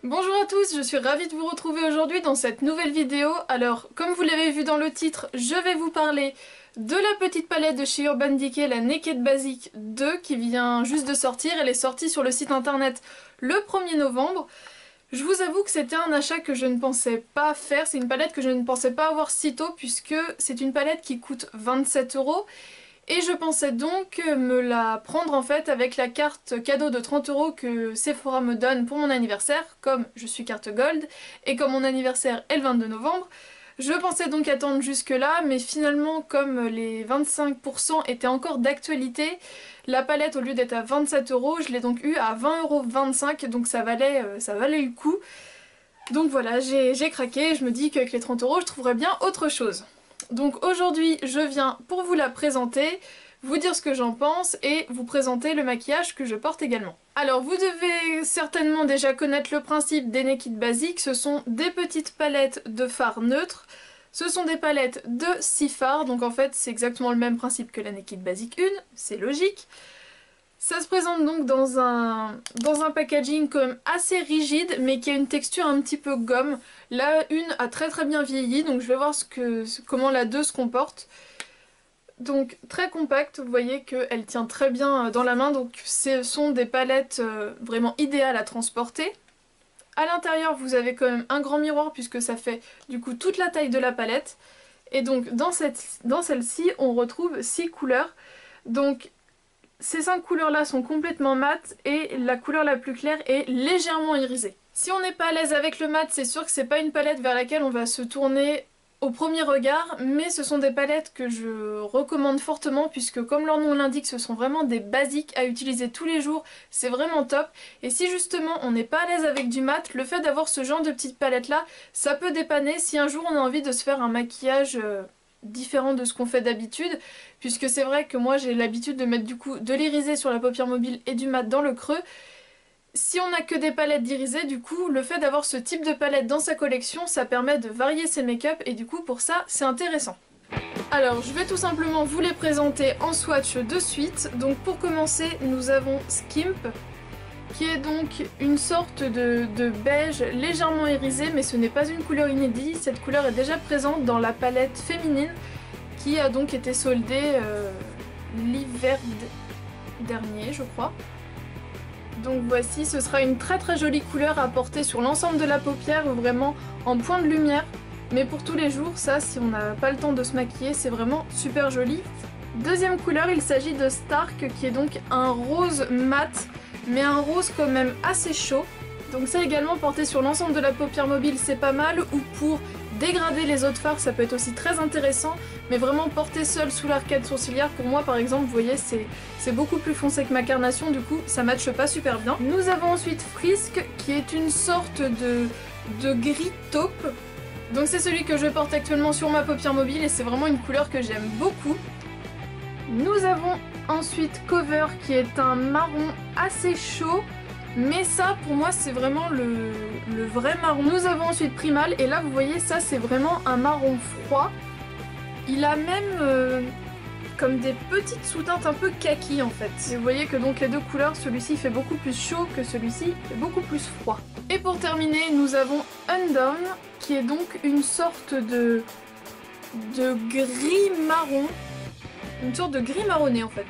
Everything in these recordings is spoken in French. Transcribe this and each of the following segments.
Bonjour à tous, je suis ravie de vous retrouver aujourd'hui dans cette nouvelle vidéo. Alors, comme vous l'avez vu dans le titre, je vais vous parler de la petite palette de chez Urban Decay, la Naked Basic 2, qui vient juste de sortir. Elle est sortie sur le site internet le 1er novembre. Je vous avoue que c'était un achat que je ne pensais pas faire, c'est une palette que je ne pensais pas avoir si tôt, puisque c'est une palette qui coûte 27 €. Et je pensais donc me la prendre en fait avec la carte cadeau de 30 € que Sephora me donne pour mon anniversaire, comme je suis carte gold, et comme mon anniversaire est le 22 novembre. Je pensais donc attendre jusque là, mais finalement comme les 25% étaient encore d'actualité, la palette au lieu d'être à 27 €, je l'ai donc eu à 20,25 €, donc ça valait le coup. Donc voilà, j'ai craqué, je me dis qu'avec les 30 € je trouverais bien autre chose. Donc aujourd'hui je viens pour vous la présenter, vous dire ce que j'en pense et vous présenter le maquillage que je porte également. Alors vous devez certainement déjà connaître le principe des Naked Basic, ce sont des petites palettes de fard neutre. Ce sont des palettes de 6 fards, donc en fait c'est exactement le même principe que la Naked Basic 1, c'est logique. Ça se présente donc dans un packaging quand même assez rigide, mais qui a une texture un petit peu gomme. La une a très bien vieilli, donc je vais voir comment la 2 se comporte. Donc très compacte, vous voyez qu'elle tient très bien dans la main, donc ce sont des palettes vraiment idéales à transporter. À l'intérieur vous avez quand même un grand miroir puisque ça fait du coup toute la taille de la palette. Et donc dans celle-ci on retrouve 6 couleurs. Donc ces 5 couleurs là sont complètement mates et la couleur la plus claire est légèrement irisée. Si on n'est pas à l'aise avec le mat, c'est sûr que c'est pas une palette vers laquelle on va se tourner au premier regard, mais ce sont des palettes que je recommande fortement puisque comme leur nom l'indique, ce sont vraiment des basiques à utiliser tous les jours, c'est vraiment top. Et si justement on n'est pas à l'aise avec du mat, le fait d'avoir ce genre de petite palette là, ça peut dépanner si un jour on a envie de se faire un maquillage différent de ce qu'on fait d'habitude, puisque c'est vrai que moi j'ai l'habitude de mettre du coup de l'irisé sur la paupière mobile et du mat dans le creux. Si on n'a que des palettes d'irisé, du coup le fait d'avoir ce type de palette dans sa collection, ça permet de varier ses make-up et du coup pour ça c'est intéressant. Alors je vais tout simplement vous les présenter en swatch de suite. Donc pour commencer nous avons Skimp, qui est donc une sorte de beige légèrement irisé, mais ce n'est pas une couleur inédite, cette couleur est déjà présente dans la palette féminine qui a donc été soldée l'hiver dernier je crois. Donc voici, ce sera une très jolie couleur à porter sur l'ensemble de la paupière, vraiment en point de lumière, mais pour tous les jours, ça si on n'a pas le temps de se maquiller, c'est vraiment super joli. Deuxième couleur, il s'agit de Stark, qui est donc un rose mat, mais un rose quand même assez chaud. Donc ça également porté sur l'ensemble de la paupière mobile c'est pas mal, ou pour dégrader les autres fards ça peut être aussi très intéressant, mais vraiment porté seul sous l'arcade sourcilière, pour moi par exemple vous voyez c'est beaucoup plus foncé que ma carnation, du coup ça matche pas super bien. Nous avons ensuite Frisk qui est une sorte de gris taupe, donc c'est celui que je porte actuellement sur ma paupière mobile et c'est vraiment une couleur que j'aime beaucoup. Nous avons ensuite Cover qui est un marron assez chaud, mais ça pour moi c'est vraiment le vrai marron. Nous avons ensuite Primal et là vous voyez ça c'est vraiment un marron froid. Il a même comme des petites sous-teintes un peu kaki en fait. Et vous voyez que donc les deux couleurs, celui-ci fait beaucoup plus chaud que celui-ci fait beaucoup plus froid. Et pour terminer nous avons Undone qui est donc une sorte de gris marron. Une sorte de gris marronné en fait.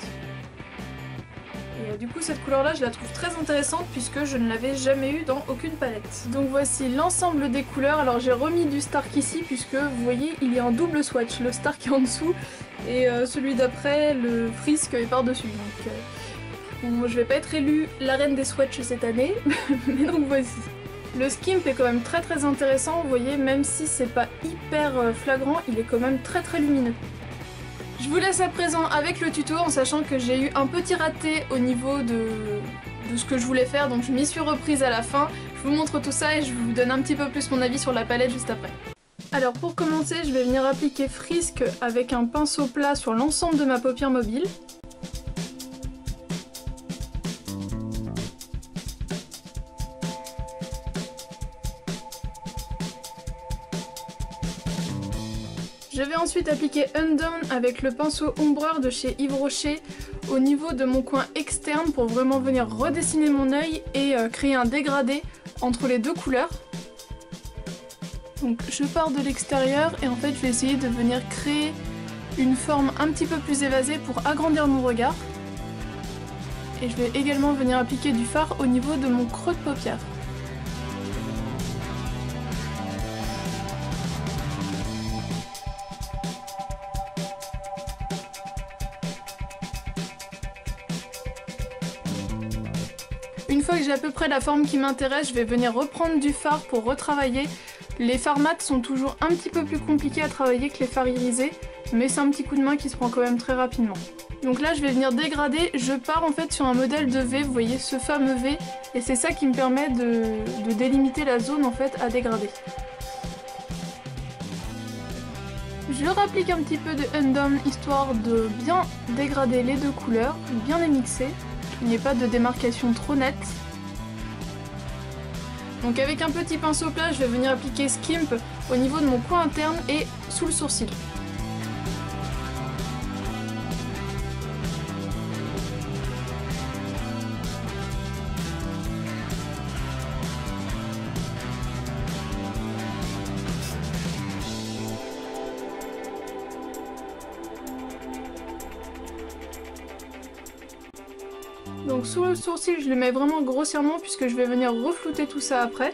Et du coup cette couleur là je la trouve très intéressante puisque je ne l'avais jamais eu dans aucune palette. Donc voici l'ensemble des couleurs. Alors j'ai remis du Stark ici puisque vous voyez il y a un double swatch. Le Stark est en dessous et celui d'après le Frisk est par dessus. Donc bon, je vais pas être élue la reine des swatchs cette année. Mais donc voici. Le Skimp est quand même très intéressant, vous voyez, même si c'est pas hyper flagrant, il est quand même très lumineux. Je vous laisse à présent avec le tuto en sachant que j'ai eu un petit raté au niveau de ce que je voulais faire, donc je m'y suis reprise à la fin. Je vous montre tout ça et je vous donne un petit peu plus mon avis sur la palette juste après. Alors pour commencer, je vais venir appliquer Frisk avec un pinceau plat sur l'ensemble de ma paupière mobile. Je vais ensuite appliquer Undone avec le pinceau ombreur de chez Yves Rocher au niveau de mon coin externe pour vraiment venir redessiner mon œil et créer un dégradé entre les deux couleurs. Donc je pars de l'extérieur et en fait je vais essayer de venir créer une forme un petit peu plus évasée pour agrandir mon regard. Et je vais également venir appliquer du fard au niveau de mon creux de paupière. Une fois que j'ai à peu près la forme qui m'intéresse, je vais venir reprendre du fard pour retravailler. Les fards mat sont toujours un petit peu plus compliqués à travailler que les fards irisés, mais c'est un petit coup de main qui se prend quand même très rapidement. Donc là je vais venir dégrader, je pars en fait sur un modèle de V, vous voyez ce fameux V, et c'est ça qui me permet de délimiter la zone en fait à dégrader. Je rapplique un petit peu de Undone histoire de bien dégrader les deux couleurs, bien les mixer, qu'il n'y ait pas de démarcation trop nette. Donc avec un petit pinceau plat, je vais venir appliquer Skimp au niveau de mon coin interne et sous le sourcil. Donc sous le sourcil, je le mets vraiment grossièrement puisque je vais venir reflouter tout ça après.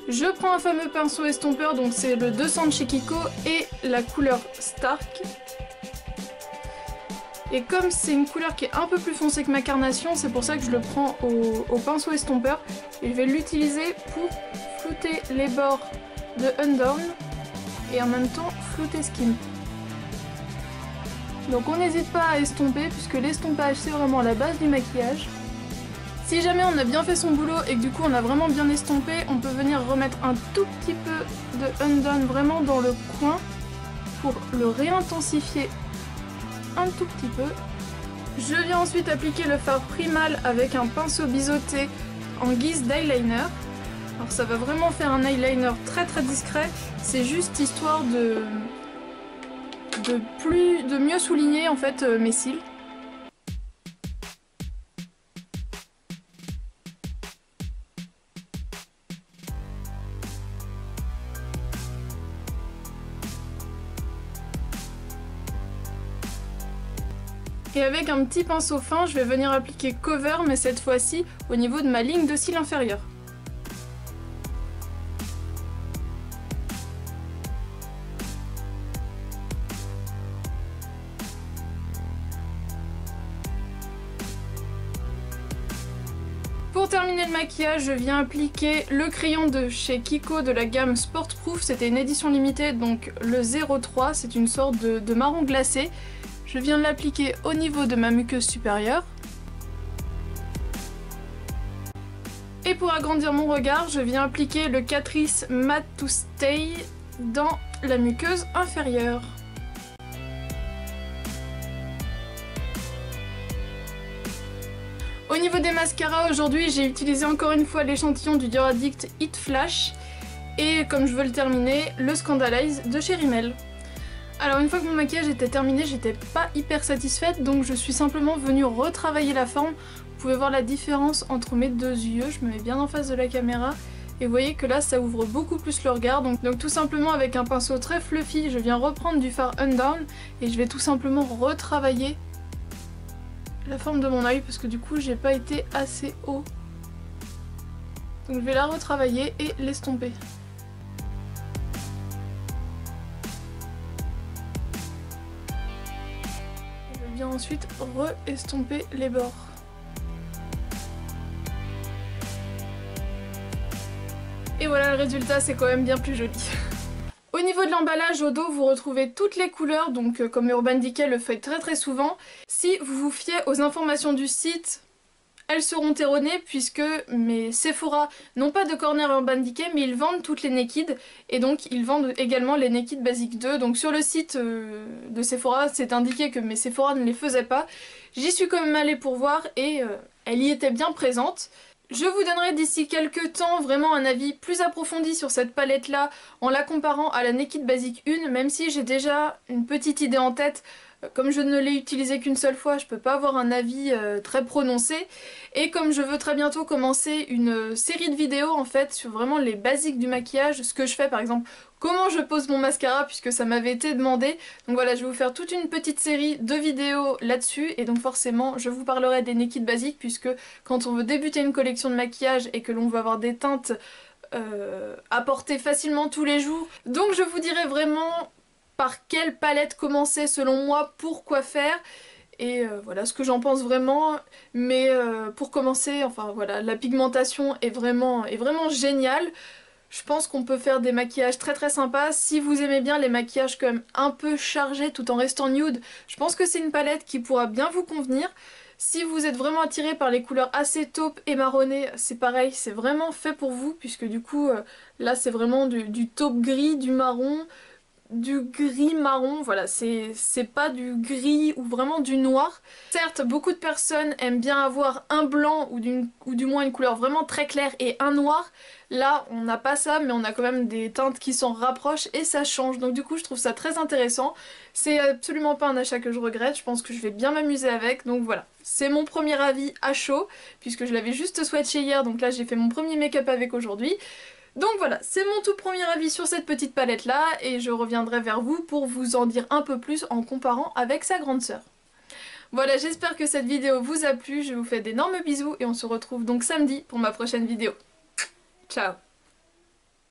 Je prends un fameux pinceau estompeur, donc c'est le 200 de chez Kiko et la couleur Stark. Et comme c'est une couleur qui est un peu plus foncée que ma carnation, c'est pour ça que je le prends au pinceau estompeur. Et je vais l'utiliser pour flouter les bords de Undone et en même temps flouter Skimp. Donc on n'hésite pas à estomper puisque l'estompage c'est vraiment la base du maquillage. Si jamais on a bien fait son boulot et que du coup on a vraiment bien estompé, on peut venir remettre un tout petit peu de Undone vraiment dans le coin pour le réintensifier un tout petit peu. Je viens ensuite appliquer le fard Primal avec un pinceau biseauté en guise d'eyeliner. Alors ça va vraiment faire un eyeliner très très discret, c'est juste histoire de mieux souligner en fait mes cils. Et avec un petit pinceau fin, je vais venir appliquer Cover, mais cette fois-ci au niveau de ma ligne de cils inférieure. Pour terminer le maquillage, je viens appliquer le crayon de chez Kiko de la gamme Sportproof. C'était une édition limitée, donc le 03, c'est une sorte de marron glacé. Je viens de l'appliquer au niveau de ma muqueuse supérieure. Et pour agrandir mon regard, je viens appliquer le Catrice Matte to Stay dans la muqueuse inférieure. Au niveau des mascaras, aujourd'hui j'ai utilisé encore une fois l'échantillon du Dior Addict Hit Flash et comme je veux le terminer, le Scandalize de chez Rimmel. Alors une fois que mon maquillage était terminé, j'étais pas hyper satisfaite, donc je suis simplement venue retravailler la forme. Vous pouvez voir la différence entre mes deux yeux, je me mets bien en face de la caméra et vous voyez que là ça ouvre beaucoup plus le regard. Donc tout simplement avec un pinceau très fluffy, je viens reprendre du fard Undone et je vais tout simplement retravailler la forme de mon œil parce que du coup j'ai pas été assez haut. Donc je vais la retravailler et l'estomper. Je viens ensuite re-estomper les bords. Et voilà, le résultat c'est quand même bien plus joli. Au niveau de l'emballage, au dos, vous retrouvez toutes les couleurs, donc comme Urban Decay le fait très souvent. Si vous vous fiez aux informations du site, elles seront erronées puisque mes Sephora n'ont pas de corner Urban Decay, mais ils vendent toutes les Naked et donc ils vendent également les Naked Basic 2. Donc sur le site de Sephora, c'est indiqué que mes Sephora ne les faisaient pas. J'y suis quand même allée pour voir et elle y était bien présente. Je vous donnerai d'ici quelques temps vraiment un avis plus approfondi sur cette palette là en la comparant à la Naked Basic 1, même si j'ai déjà une petite idée en tête Comme je ne l'ai utilisé qu'une seule fois, je peux pas avoir un avis très prononcé. Et comme je veux très bientôt commencer une série de vidéos en fait sur vraiment les basiques du maquillage, ce que je fais par exemple, comment je pose mon mascara puisque ça m'avait été demandé. Donc voilà, je vais vous faire toute une petite série de vidéos là-dessus et donc forcément je vous parlerai des Naked Basics puisque quand on veut débuter une collection de maquillage et que l'on veut avoir des teintes à porter facilement tous les jours, donc je vous dirai vraiment par quelle palette commencer selon moi, pour quoi faire. Et voilà ce que j'en pense vraiment, mais pour commencer, enfin voilà, la pigmentation est vraiment géniale. Je pense qu'on peut faire des maquillages très très sympas. Si vous aimez bien les maquillages quand même un peu chargés tout en restant nude, je pense que c'est une palette qui pourra bien vous convenir. Si vous êtes vraiment attiré par les couleurs assez taupe et marronnées, c'est pareil, c'est vraiment fait pour vous, puisque du coup, là c'est vraiment du taupe gris, du marron, du gris marron, voilà, c'est pas du gris ou vraiment du noir. Certes, beaucoup de personnes aiment bien avoir un blanc ou du moins une couleur vraiment très claire et un noir. Là, on n'a pas ça, mais on a quand même des teintes qui s'en rapprochent et ça change. Donc du coup, je trouve ça très intéressant. C'est absolument pas un achat que je regrette, je pense que je vais bien m'amuser avec. Donc voilà, c'est mon premier avis à chaud, puisque je l'avais juste swatché hier, donc là j'ai fait mon premier make-up avec aujourd'hui. Donc voilà, c'est mon tout premier avis sur cette petite palette là et je reviendrai vers vous pour vous en dire un peu plus en comparant avec sa grande sœur. Voilà, j'espère que cette vidéo vous a plu, je vous fais d'énormes bisous et on se retrouve donc samedi pour ma prochaine vidéo. Ciao!